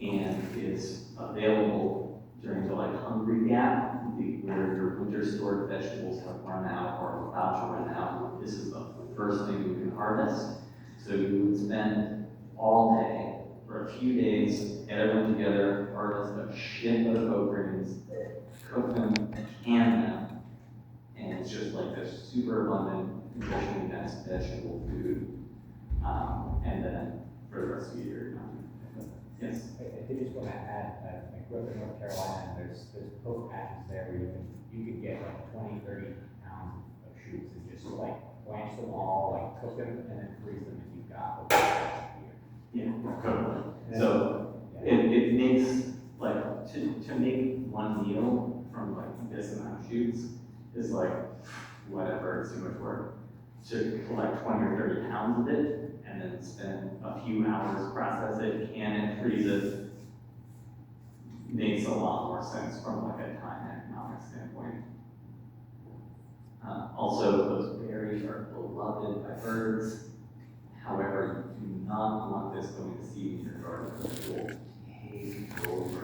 and is available during the like hungry gap, where your winter stored vegetables have run out or are about to run out. This is the first thing you can harvest. So you would spend all day, for a few days, get everyone together, harvest a shitload of poke greens, cook them, can them, and it's just like this super abundant, nutritionally dense vegetable food. And then for the rest of the year, yes. I did just want to add, I grew up in North Carolina, and there's poke patches there where you could get like 20, 30 pounds of shoots and just like blanch them all, like cook them, and then freeze them, and you've got poke patches here. Yeah, totally. So it makes, like, to make one meal from like this amount of shoots is like, whatever, it's too much work. To collect 20 or 30 pounds of it, and then spend a few hours, process it, can it, freeze it, makes a lot more sense from like a time and economic standpoint. Also, those berries are beloved by birds. However, you do not want this going to seed in your garden because it will take over.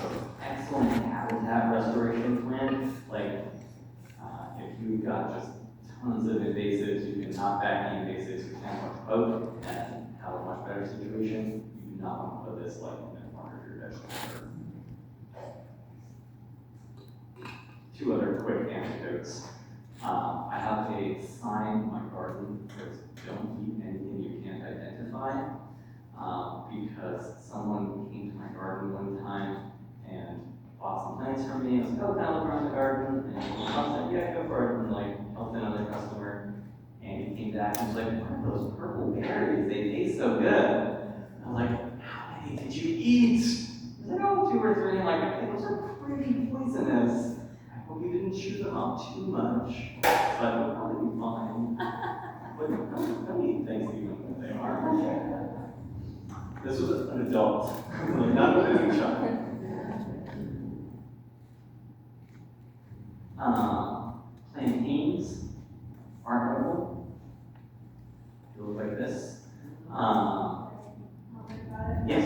So excellent habitat restoration plan. Like, if you've got just tons of invasives, you can knock back the invasives with 10 much oak and have a much better situation. You do not want to put this like in the corner of your vegetable garden. Two other quick anecdotes. I have a sign in my garden that says, "Don't eat anything you can't identify," because someone came to my garden one time and bought some plants from me. I was like, "Oh, can I look around the garden?" And I said, "Yeah, go for it." And like helped another customer, and he came back and was like, "What are those purple berries? They taste so good." I was like, "How many did you eat?" He's like, "Oh, 2 or 3." I'm like, "Okay, those are pretty poisonous. I hope you didn't chew them up too much, but you'll probably be fine." But don't eat things you don't know what they are. This was an adult, like not a child. Plantains are edible. They look like this. Yes.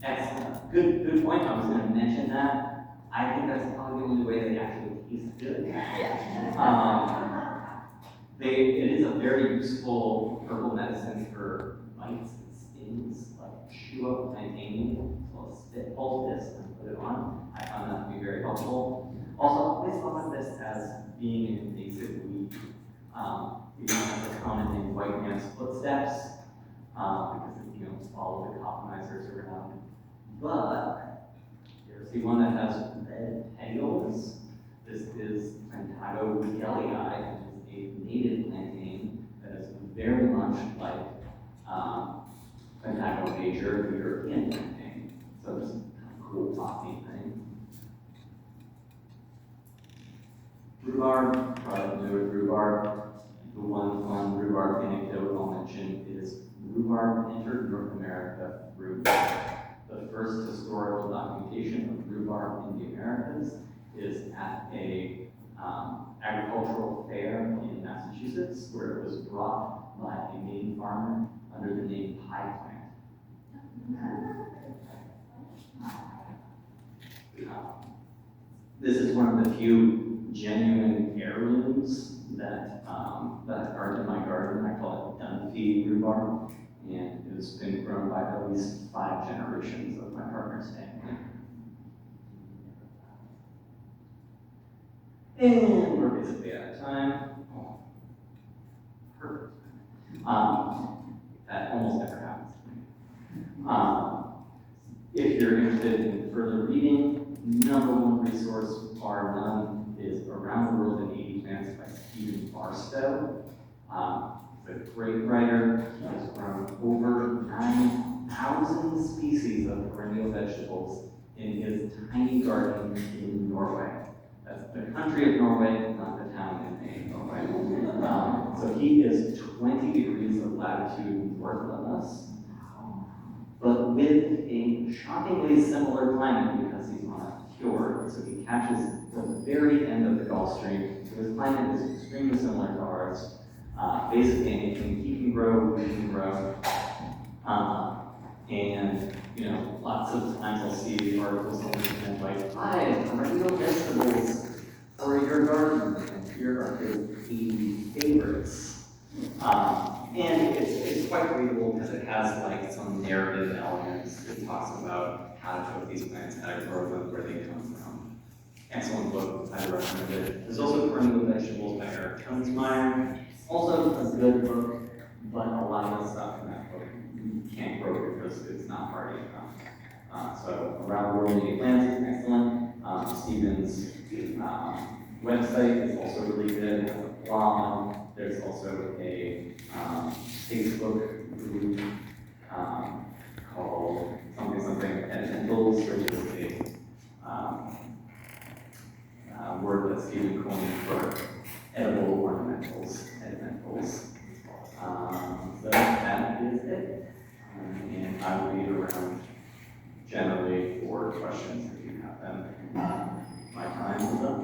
Excellent. Good point. I was going to mention that. I think that's probably the only way they actually taste good. It is a very useful herbal medicine for bites and stings. Like chew up plantain, as well as spit pulp this and put it on. I found that to be very helpful. Also, always thought of this as being an invasive weed. It has a common name, white man's footsteps, because you don't follow the colonizers around. But you ever see one that has red petioles? This is Plantago kellii, which is a native plantain that is very much like Plantago major, the European plantain. So it's kind of a cool toppy thing. Rhubarb, probably do with rhubarb. The one fun rhubarb anecdote I'll mention is rhubarb entered North America through the first historical documentation of rhubarb in the Americas is at a agricultural fair in Massachusetts. Texas, where it was brought by a Maine farmer under the name pie plant. This is one of the few genuine heirlooms that are in my garden. I call it Dunphy rhubarb, and it's been grown by at least 5 generations of my partner's family. And we're basically out of time. Oh, perfect. That almost never happens to me. If you're interested in further reading, #1 resource, bar none, is Around the World in 80 Plants by Stephen Barstow. He's a great writer. He has grown over 9,000 species of perennial vegetables in his tiny garden in Norway. That's the country of Norway, not the town in Norway. So he is 20 degrees of latitude north of us, but with a shockingly similar climate because he's on a fjord. So he catches at the very end of the Gulf Stream. So his climate is extremely similar to ours. Basically anything he can grow, we can grow. And, you know, lots of times I'll see articles on the internet like, 5 perennial vegetables for your garden, and here are his 80 favorites. And it's quite readable because it has like some narrative elements. It talks about how to cook these plants, how to grow them, where they come from. Excellent book, I recommend it. There's also Perennial Vegetables by Eric Kunzmeier. Also a good book, but a lot of the stuff in that book you can't grow because it's not hardy enough. So Around the World in 80 Plants is excellent. Stephen's website is also really good. It has a blog. There's also a Facebook group called something Edimentals, which is a word that Stephen coined for edible ornamentals. So that is it. And I will be around generally for questions if you have them. My time is up.